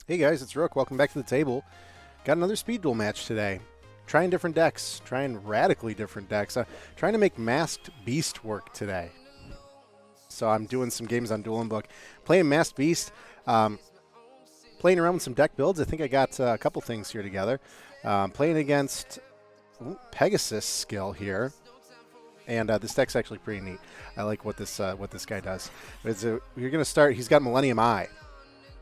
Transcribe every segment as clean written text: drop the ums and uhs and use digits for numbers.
Hey guys, it's Rook. Welcome back to the table. Got another Speed Duel match today. Trying different decks. Trying radically different decks. Trying to make Masked Beast work today. So I'm doing some games on Duel and Book. Playing Masked Beast. Playing around with some deck builds. I think I got a couple things here together. Playing against Pegasus skill here. And this deck's actually pretty neat. I like what this guy does. You're going to start. He's got Millennium Eye.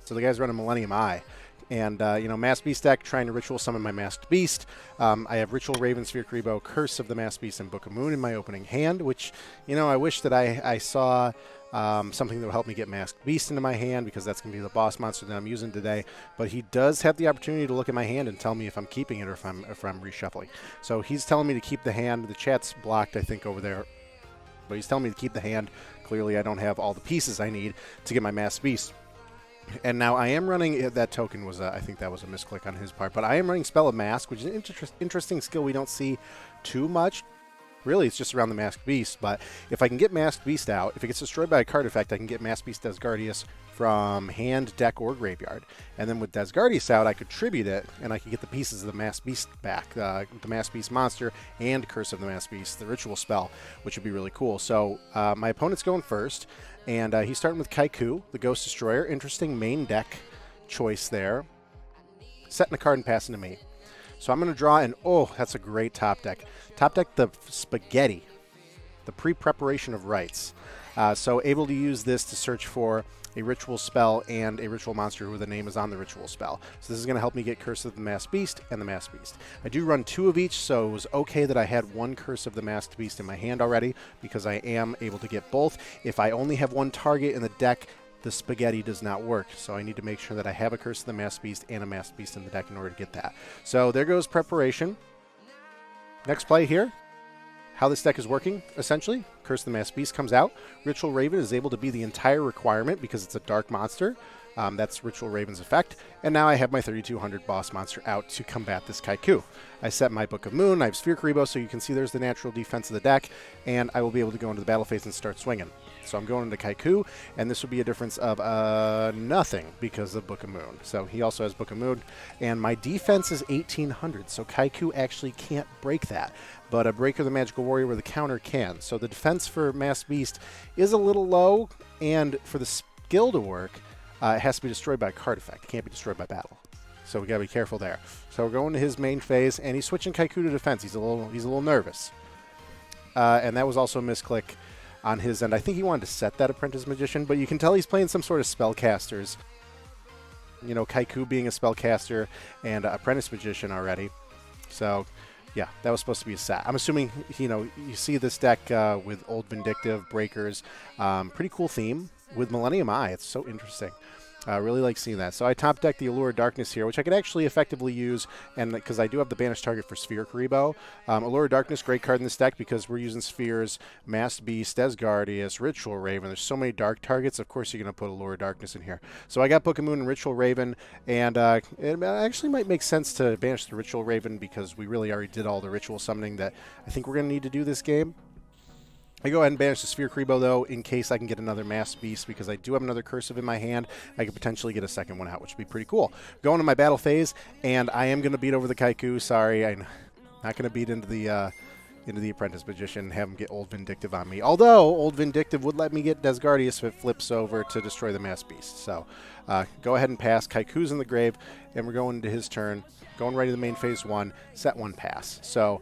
So the guy's running Millennium Eye. And, Masked Beast deck, trying to Ritual Summon my Masked Beast. I have Ritual Raven, Sphere Karibo, Curse of the Masked Beast, and Book of Moon in my opening hand, which, I wish that I saw something that will help me get Masked Beast into my hand, because that's going to be the boss monster that I'm using today. But he does have the opportunity to look at my hand and tell me if I'm keeping it or if I'm reshuffling. So he's telling me to keep the hand. The chat's blocked, I think, over there. But he's telling me to keep the hand. Clearly, I don't have all the pieces I need to get my Masked Beast. And now I am running, that token was, I think that was a misclick on his part, but I am running Spell of Mask, which is an interesting skill we don't see too much. Really, it's just around the Masked Beast, but if I can get Masked Beast out, if it gets destroyed by a card effect, I can get Masked Beast Desgardius from hand, deck, or graveyard. And then with Desgardius out, I could tribute it, and I could get the pieces of the Masked Beast back, the Masked Beast monster, and Curse of the Masked Beast, the ritual spell, which would be really cool. So my opponent's going first. And he's starting with Kaiku, the Ghost Destroyer. Interesting main deck choice there. Setting a card and passing to me. So I'm going to draw an, oh, that's a great top deck. Top deck, the Spaghetti, the pre-preparation of rites. So able to use this to search for a ritual spell and a ritual monster who the name is on the ritual spell. So this is going to help me get Curse of the Masked Beast and the Masked Beast. I do run 2 of each, so it was okay that I had 1 Curse of the Masked Beast in my hand already, because I am able to get both. If I only have 1 target in the deck, the Spaghetti does not work, so I need to make sure that I have a Curse of the Masked Beast and a Masked Beast in the deck in order to get that. So there goes preparation. Next play here. How this deck is working, essentially. Curse of the Masked Beast comes out. Ritual Raven is able to be the entire requirement because it's a dark monster. That's Ritual Raven's effect. And now I have my 3200 boss monster out to combat this Kaiku. I set my Book of Moon. I have Sphere Karibo, so you can see there's the natural defense of the deck. And I will be able to go into the battle phase and start swinging. So I'm going into Kaiku, and this will be a difference of nothing because of Book of Moon. So he also has Book of Moon, and my defense is 1800, so Kaiku actually can't break that. But a Breaker the Magical Warrior with a counter can. So the defense for Masked Beast is a little low, and for the skill to work, it has to be destroyed by a card effect. It can't be destroyed by battle. So we got to be careful there. So we're going to his main phase, and he's switching Kaiku to defense. He's a little nervous. And that was also a misclick on his end. I think he wanted to set that Apprentice Magician, but you can tell he's playing some sort of Spellcasters. Kaiku being a Spellcaster and Apprentice Magician already. So, yeah, that was supposed to be a set. I'm assuming, you see this deck with Old Vindictive, Breakers. Pretty cool theme with Millennium Eye. It's so interesting. I really like seeing that. So I top deck the Allure of Darkness here, which I could actually effectively use, and because I do have the banished target for Sphere Karibo. Allure of Darkness, great card in this deck because we're using Spheres, Masked Beast, Desgardius, Ritual Raven. There's so many dark targets. Of course, you're going to put Allure of Darkness in here. So I got Book of Moon and Ritual Raven, and it actually might make sense to banish the Ritual Raven because we really already did all the ritual summoning that I think we're going to need to do this game. I go ahead and banish the Sphere Karibo, though, in case I can get another Masked Beast, because I do have another Cursive in my hand. I could potentially get a second one out, which would be pretty cool. Going to my battle phase, and I am going to beat over the Kaiku. Sorry, I'm not going to beat into the Apprentice Magician and have him get Old Vindictive on me. Although, Old Vindictive would let me get Desgardius if it flips over to destroy the Masked Beast. So, go ahead and pass. Kaiku's in the grave, and we're going into his turn. Going right to the main phase 1, set 1 pass. So,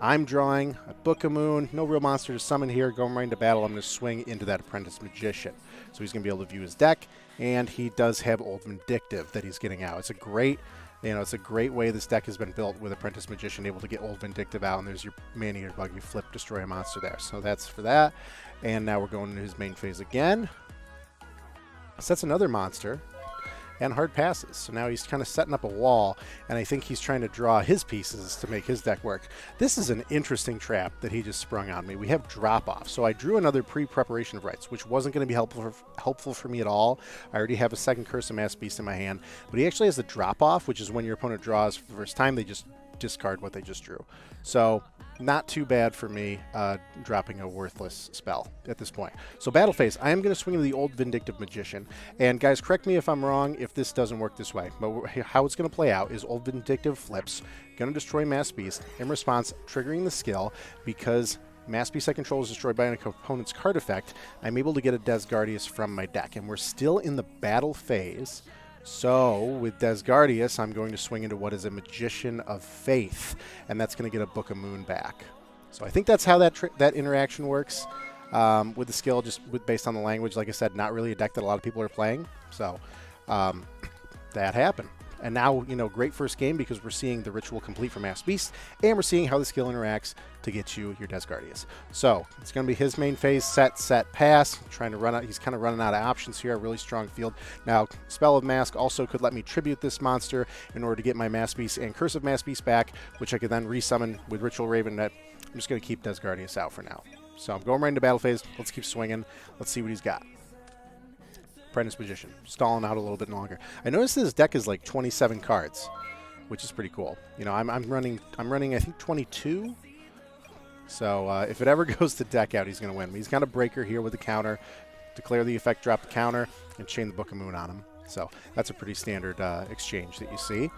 I'm drawing a Book of Moon, no real monster to summon here, going right into battle. I'm going to swing into that Apprentice Magician. So he's going to be able to view his deck, and he does have Old Vindictive that he's getting out. It's a great, it's a great way this deck has been built with Apprentice Magician, able to get Old Vindictive out, and there's your Man-Eater Bug. You flip, destroy a monster there. So that's for that. And now we're going into his main phase again. Sets another monster. And hard passes. So now he's kind of setting up a wall, and I think he's trying to draw his pieces to make his deck work. This is an interesting trap that he just sprung on me. We have drop-off. So I drew another pre-preparation of rights, which wasn't going to be helpful for me at all. I already have a second Curse of Masked Beast in my hand, but he actually has the drop-off, which is when your opponent draws for the first time, they just discard what they just drew. So not too bad for me dropping a worthless spell at this point. So battle phase, I am going to swing into the old Vindictive Magician. And guys, correct me if I'm wrong if this doesn't work this way. But how it's going to play out is old Vindictive flips, going to destroy Mass Beast, in response triggering the skill because Mass Beast I control is destroyed by an opponent's card effect. I'm able to get a Desgardius from my deck. And we're still in the battle phase. So, with Desgardius, I'm going to swing into what is a Magician of Faith, and that's going to get a Book of Moon back. So I think that's how that interaction works with the skill, just based on the language. Like I said, not really a deck that a lot of people are playing. So that happened. And now, you know, great first game because we're seeing the ritual complete for Mass Beast, and we're seeing how the skill interacts to get you your Desgardius. So it's going to be his main phase, set, pass. Trying to run out. He's kind of running out of options here. A really strong field. Now, Spell of Mask also could let me tribute this monster in order to get my Mass Beast and Curse of Mass Beast back, which I could then resummon with Ritual Raven. That I'm just going to keep Desgardius out for now. So I'm going right into battle phase. Let's keep swinging. Let's see what he's got. Apprentice Magician, stalling out a little bit longer. I noticed this deck is like 27 cards, which is pretty cool. You know, I'm running I think 22. So if it ever goes to deck out, he's going to win. He's got a breaker here with the counter, declare the effect, drop the counter, and chain the Book of Moon on him. So that's a pretty standard exchange that you see.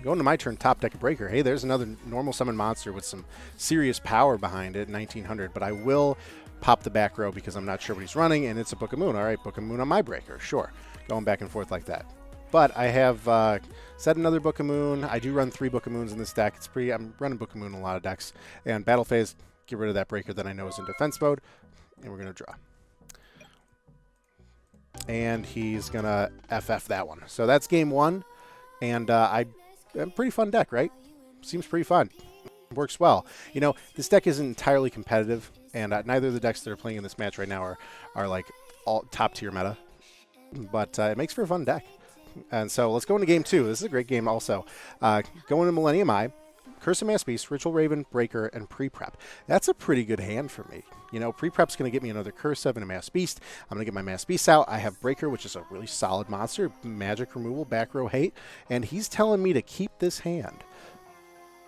Going to my turn, top deck breaker. Hey, there's another normal summon monster with some serious power behind it, 1900. But I will pop the back row because I'm not sure what he's running, and it's a Book of Moon. All right, Book of Moon on my breaker, sure. Going back and forth like that. But I have set another Book of Moon. I do run 3 Book of Moons in this deck. I'm running Book of Moon in a lot of decks. And battle phase, get rid of that breaker that I know is in defense mode, and we're going to draw. And he's going to FF that one. So that's game 1, and a pretty fun deck, right? Seems pretty fun. Works well. You know, this deck isn't entirely competitive, and neither of the decks that are playing in this match right now are like all top tier meta, but it makes for a fun deck. And so let's go into game 2. This is a great game also. Going to Millennium Eye, Curse of Mass Beast, Ritual Raven, Breaker, and Pre-Prep. That's a pretty good hand for me. You know, Pre-Prep's going to get me another Curse of and a Mass Beast. I'm going to get my Mass Beast out. I have Breaker, which is a really solid monster, magic removal, back row hate, and he's telling me to keep this hand.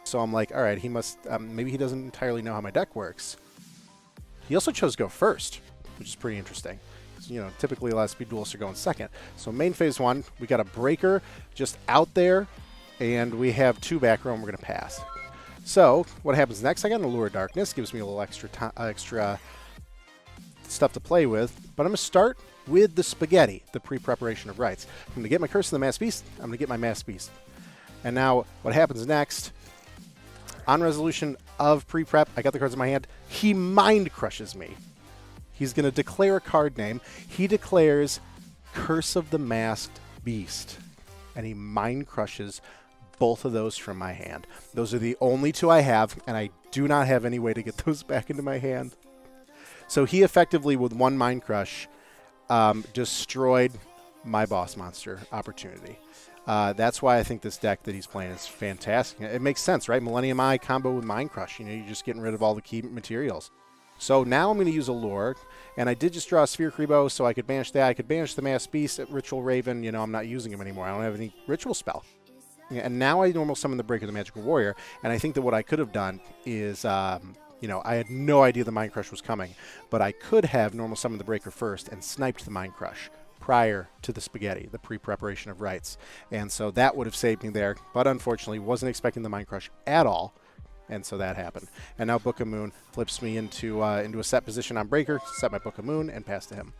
So I'm like, all right, he must, maybe he doesn't entirely know how my deck works. He also chose to go first, which is pretty interesting. You know, typically a lot of speed duelists are going second. So main phase 1, we got a breaker just out there, and we have 2 back row, and we're going to pass. So what happens next? I got an Allure of Darkness, gives me a little extra stuff to play with. But I'm going to start with the Spaghetti, the pre-preparation of rights. I'm going to get my Curse of the Mass Beast. I'm going to get my Mass Beast. And now what happens next? On resolution of pre-prep, I got the cards in my hand. He mind crushes me. He's going to declare a card name. He declares Curse of the Masked Beast. And he mind crushes both of those from my hand. Those are the only 2 I have, and I do not have any way to get those back into my hand. So he effectively, with 1 mind crush, destroyed my boss monster opportunity. That's why I think this deck that he's playing is fantastic. It makes sense, right? Millennium Eye combo with Mind Crush. You know, you're just getting rid of all the key materials. So now I'm going to use Allure, and I did just draw a Sphere Kribo, so I could banish that. I could banish the Mass Beast at Ritual Raven. You know, I'm not using him anymore. I don't have any Ritual Spell. And now I normal summon the Breaker, the Magical Warrior, and I think that what I could have done is, you know, I had no idea the Mind Crush was coming, but I could have normal summoned the Breaker first and sniped the Mind Crush prior to the Spaghetti, the pre-preparation of rights. And so that would have saved me there, but unfortunately wasn't expecting the Mind Crush at all, and so that happened. And now Book of Moon flips me into a set position on Breaker, set my Book of Moon, and pass to him.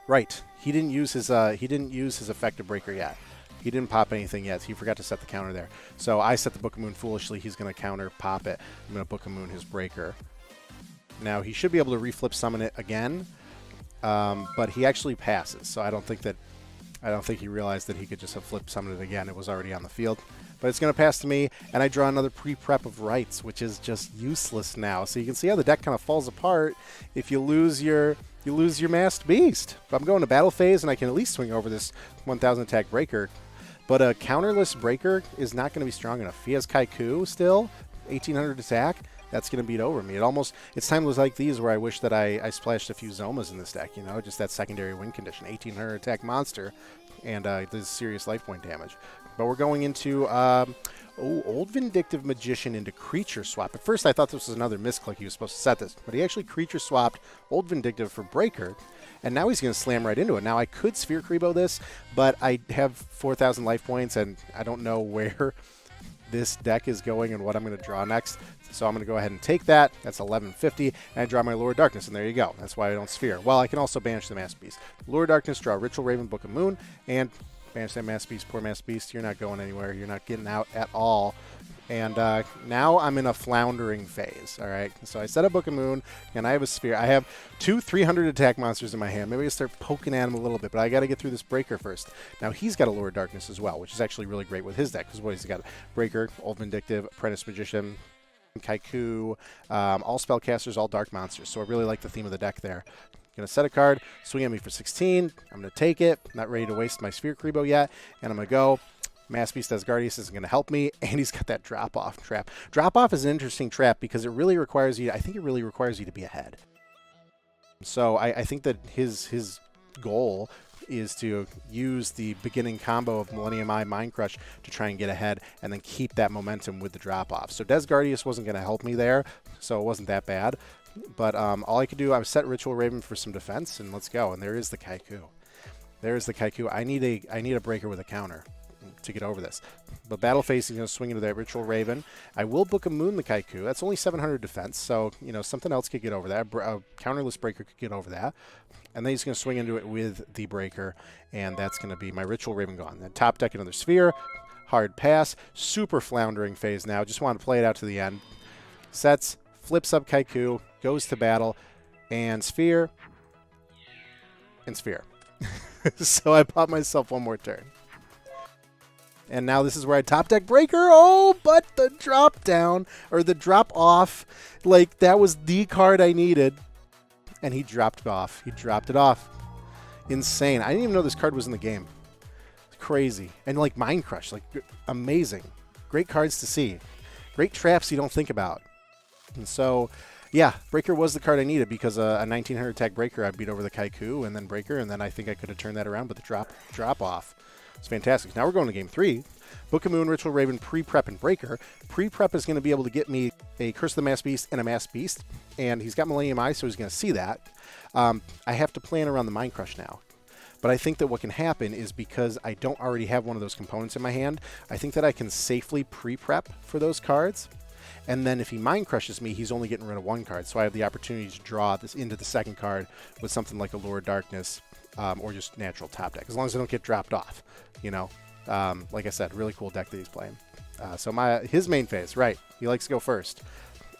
Right, he didn't use his effective Breaker yet. He didn't pop anything yet. He forgot to set the counter there. So I set the Book of Moon foolishly. He's going to counter pop it. I'm going to Book of Moon his Breaker. Now, he should be able to reflip summon it again, but he actually passes. So I don't think he realized that he could just have flip summoned it again. It was already on the field. But it's going to pass to me, and I draw another pre-prep of rights, which is just useless now. So you can see how the deck kind of falls apart if you lose your Masked Beast. But I'm going to battle phase, and I can at least swing over this 1,000 attack Breaker. But a counterless Breaker is not going to be strong enough. He has Kaiku still, 1,800 attack. That's going to beat over me. It's times like these where I wish that I splashed a few Zomas in this deck, you know, just that secondary win condition. 1,800 attack monster, and there's serious life point damage. But we're going into Old Vindictive Magician into Creature Swap. At first I thought this was another misclick. He was supposed to set this, but he actually Creature Swapped Old Vindictive for Breaker, and now he's going to slam right into it. Now I could Sphere Creebo this, but I have 4,000 life points, and I don't know where this deck is going and what I'm going to draw next. So I'm going to go ahead and take that. That's 1150, and I draw my Lure of Darkness, and there you go. That's why I don't Sphere. Well, I can also banish the Mass Beast. Lure of Darkness, draw Ritual Raven, Book of Moon, and banish that Mass Beast. Poor Mass Beast, you're not going anywhere. You're not getting out at all. And now I'm in a floundering phase, all right? So I set a Book of Moon, and I have a Sphere. I have 2 300 attack monsters in my hand. Maybe I start poking at him a little bit, but I got to get through this Breaker first. Now, he's got a Lure of Darkness as well, which is actually really great with his deck, because what he's got? Breaker, Old Vindictive, Apprentice Magician, Kaiku, all Spellcasters, all Dark Monsters. So I really like the theme of the deck there. Going to set a card, swing at me for 16. I'm going to take it. Not ready to waste my Sphere Creebo yet, and I'm going to go. Mass Beast Asgardius isn't going to help me, and he's got that drop-off trap. Drop-off is an interesting trap because it really requires you, I think it really requires you to be ahead. So I think that his goal is to use the beginning combo of Millennium Eye, Mind Crush to try and get ahead and then keep that momentum with the drop-off. So Desgardius wasn't going to help me there, so it wasn't that bad. But all I could do, I was set Ritual Raven for some defense, and let's go. And there is the Kaiku. There's the Kaiku. I need a Breaker with a counter to get over this. But Battle Phase is going to swing into that Ritual Raven. I will Book of Moon the Kaiku. That's only 700 defense, so you know something else could get over that. A counterless Breaker could get over that. And then he's going to swing into it with the Breaker, and that's going to be my Ritual Raven gone. Then top deck another Sphere. Hard pass. Super floundering phase now. Just want to play it out to the end. Sets, flips up Kaiku, goes to battle, and Sphere, and Sphere. So I bought myself one more turn. And now this is where I top deck Breaker. Oh, but the drop down, or the drop off, like that was the card I needed. And he dropped it off. He dropped it off. Insane. I didn't even know this card was in the game. Crazy. And like Mind Crush, like amazing. Great cards to see. Great traps you don't think about. And so, yeah, Breaker was the card I needed because a 1900 attack Breaker, I beat over the Kaiku and then Breaker, and then I think I could have turned that around, but the drop off. It's fantastic. Now we're going to game 3. Book of Moon, Ritual Raven, pre-prep, and Breaker. Pre-prep is going to be able to get me a Curse of the Mass Beast and a Mass Beast, and he's got Millennium Eye, so he's going to see that. I have to plan around the Mind Crush now. But I think that what can happen is because I don't already have one of those components in my hand, I think that I can safely pre-prep for those cards. And then if he Mind Crushes me, he's only getting rid of one card, so I have the opportunity to draw this into the second card with something like a Lure of Darkness or just natural top deck, as long as I don't get dropped off, you know. Like I said, really cool deck that he's playing. So his main phase, right, he likes to go first.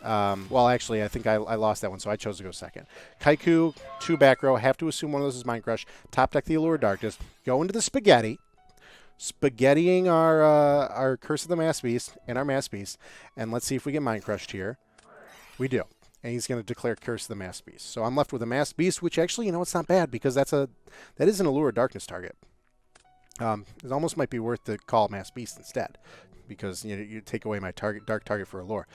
Well, actually, I think I lost that one, so I chose to go second. Kaiku, 2 back row, have to assume one of those is Mind Crush, top deck the Allure of Darkness, go into the Spaghetti, spaghettiing our Curse of the Mass Beast and our Mass Beast, and let's see if we get Mind Crushed here. We do. And he's going to declare Curse of the Mass Beast. So I'm left with a Mass Beast, which actually, you know, it's not bad because that is an Allure of Darkness target. It almost might be worth to call Mass Beast instead because you take away my dark target for Allure.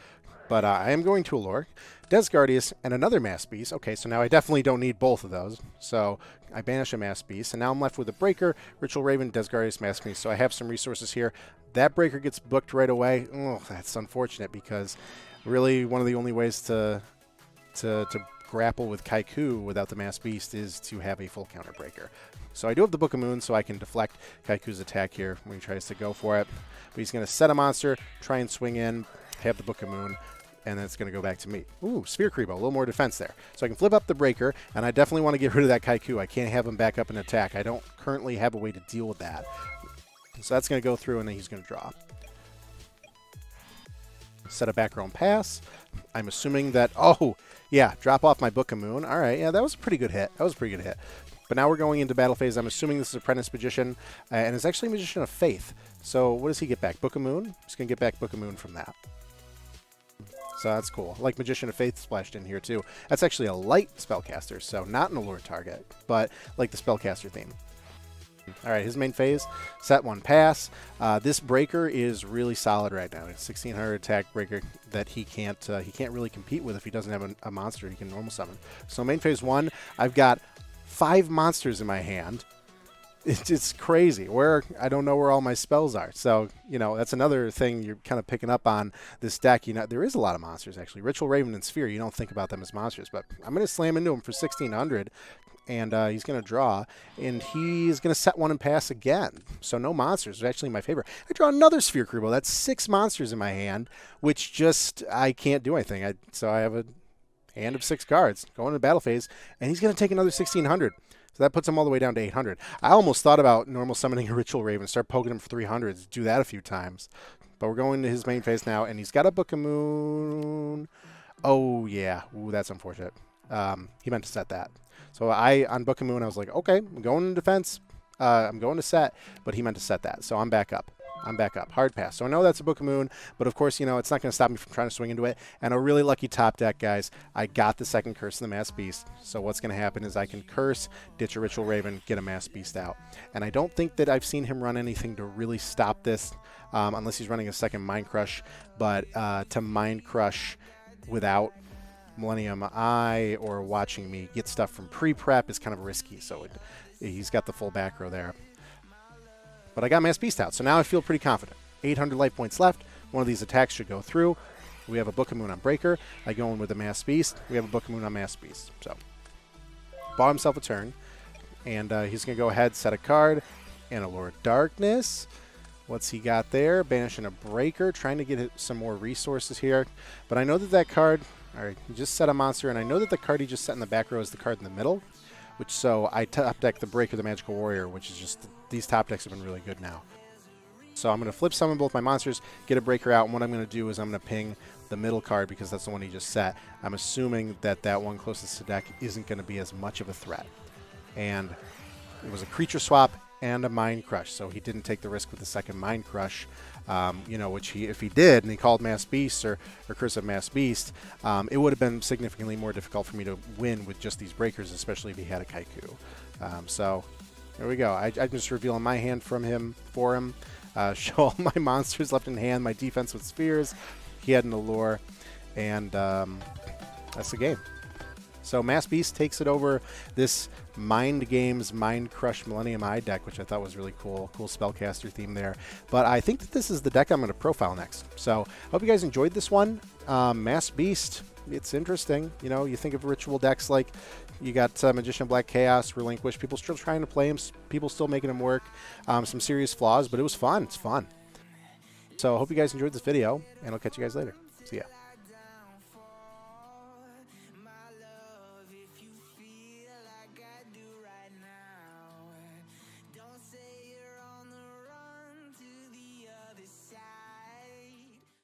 But I am going to Allure, Desgardius, and another Mass Beast. Okay, so now I definitely don't need both of those. So I banish a Mass Beast, and now I'm left with a Breaker, Ritual Raven, Desgardius, Mass Beast. So I have some resources here. That Breaker gets booked right away. Oh, that's unfortunate because really one of the only ways to grapple with Kaiku without the Mass Beast is to have a full counter Breaker. So I do have the Book of Moon, so I can deflect Kaiku's attack here when he tries to go for it. But he's going to set a monster, try and swing in, have the Book of Moon, and then it's going to go back to me. Ooh, Sphere Creebo, a little more defense there. So I can flip up the Breaker, and I definitely want to get rid of that Kaiku. I can't have him back up and attack. I don't currently have a way to deal with that. So that's going to go through, and then he's going to draw. Set a back row and pass. I'm assuming that, oh, yeah, drop off my Book of Moon. All right, yeah, that was a pretty good hit. That was a pretty good hit. But now we're going into battle phase. I'm assuming this is Apprentice Magician, and it's actually Magician of Faith. So what does he get back? Book of Moon? He's going to get back Book of Moon from that. So that's cool. Like Magician of Faith splashed in here too. That's actually a light spellcaster, so not an Allure target, but like the spellcaster theme. All right, his main phase, set 1 pass. This Breaker is really solid right now. It's 1600 attack Breaker that he can't really compete with if he doesn't have a monster he can normal summon. So main phase 1, I've got 5 monsters in my hand. It's crazy. I don't know where all my spells are. So, you know, that's another thing you're kind of picking up on this deck. You know, there is a lot of monsters, actually. Ritual Raven and Sphere, you don't think about them as monsters, but I'm going to slam into him for 1,600, and he's going to draw, and he's going to set one and pass again. So no monsters. It's actually my favorite. I draw another Sphere Creeble. That's 6 monsters in my hand, which just, I can't do anything. So I have a hand of 6 cards going into battle phase, and he's going to take another 1,600. So that puts him all the way down to 800. I almost thought about normal summoning a Ritual Raven, start poking him for 300s, do that a few times. But we're going to his main phase now, and he's got a Book of Moon. Oh, yeah. Ooh, that's unfortunate. He meant to set that. So on Book of Moon, I was like, okay, I'm going in defense. I'm going to set, but he meant to set that. So I'm back up. I'm back up. Hard pass. So I know that's a Book of Moon, but of course, you know, it's not going to stop me from trying to swing into it. And a really lucky top deck, guys. I got the second Curse of the Mass Beast. So what's going to happen is I can curse, ditch a Ritual Raven, get a Mass Beast out. And I don't think that I've seen him run anything to really stop this, unless he's running a second Mind Crush. But to Mind Crush without Millennium Eye or watching me get stuff from pre-prep is kind of risky. So he's got the full back row there. But I got Mass Beast out, so now I feel pretty confident. 800 life points left. One of these attacks should go through. We have a Book of Moon on Breaker. I go in with a Mass Beast. We have a Book of Moon on Mass Beast. So, bought himself a turn. And he's going to go ahead, set a card, and a Lord of Darkness. What's he got there? Banishing a Breaker, trying to get some more resources here. But I know that that card, all right, he just set a monster, and I know that the card he just set in the back row is the card in the middle. So I top deck the Breaker, the Magical Warrior, which is just, these top decks have been really good now. So I'm going to flip summon both my monsters, get a Breaker out, and what I'm going to do is I'm going to ping the middle card because that's the one he just set. I'm assuming that that one closest to deck isn't going to be as much of a threat. And it was a creature swap and a Mind Crush, so he didn't take the risk with the second Mind Crush, you know, which if he did, and he called Mass Beast or Curse of Mass Beast, it would have been significantly more difficult for me to win with just these breakers, especially if he had a Kaiku. So there we go. I'm just revealing my hand for him. Show all my monsters left in hand, my defense with spheres. He had an Allure, and that's the game. So Mass Beast takes it over this Mind Games Mind Crush Millennium Eye deck, which I thought was really cool. Cool Spellcaster theme there. But I think that this is the deck I'm going to profile next. So hope you guys enjoyed this one. Mass Beast, it's interesting. You know, you think of ritual decks like you got Magician Black Chaos, Relinquish. People still trying to play him. People still making him work. Some serious flaws, but it was fun. It's fun. So I hope you guys enjoyed this video, and I'll catch you guys later. See ya.